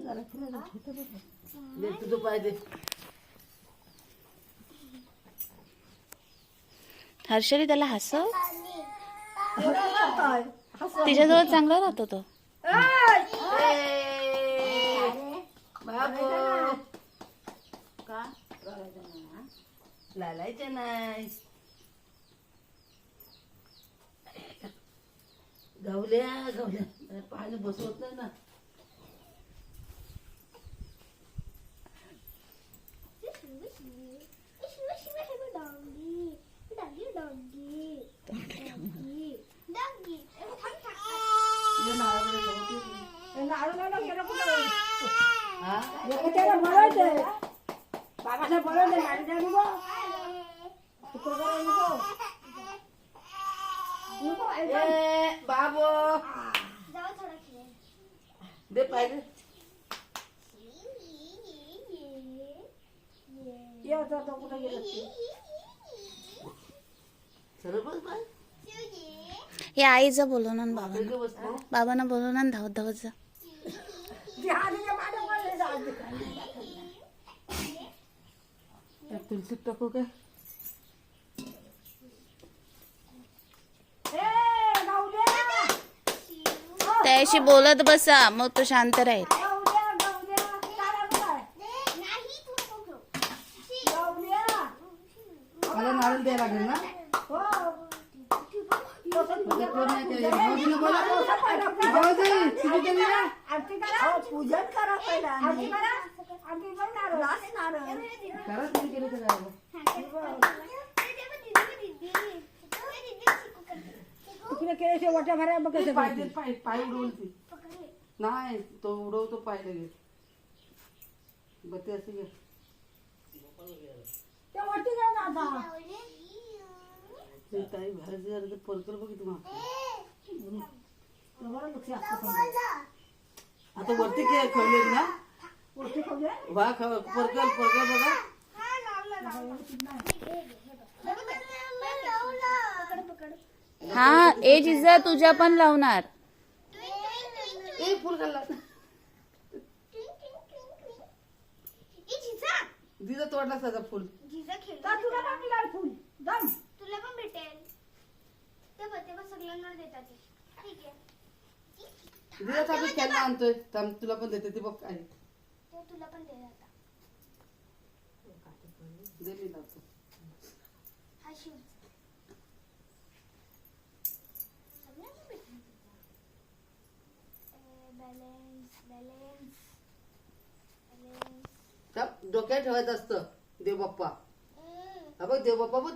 दे तुझं पाय दे. हर्षली त्याला हसव. तिच्याजवळ चांगला राहतो तो. बाबू का लालायचं नाही. गावल्या गावल्या पाणी बसवत नाही ना. बाबू दे पाहिजे. सरळ बस बाय. हे आईचं बोलवून आण बाबांना. बाबांना बोलवून आण धावत धावत जा. तुलसीत टाकू काय. त्याशी बोलत बसा मग तो शांत राहील. मला नारळ द्यायला लागेल ना. पूजन करा पहिला. पाय उडवते नाही तो उडवतो पाय लगेच. बघते असं घे. ताई बाहेर परकर बघ तुम्हाला. आता वरती खेळले ना. वा परकर परकर बघा. हा ए जिजा तुझ्या पण लावणार. फुल घालला दिदा तोडला साधा फुल. तुला पण भेटेल. ते सगळ्यांना देतात. ठीक आहे. दिदा साठी खेळणं आणतोय. तुला पण देते ती बघ काय. तुला पण दे आता. दे मी लावतो. हा शिव. सगळ्यांना भेटेल. Balance balance balance. डोक्यात ठेवायचं असतं देव बाप्पा. हा बघ देव बाप्पा बघ.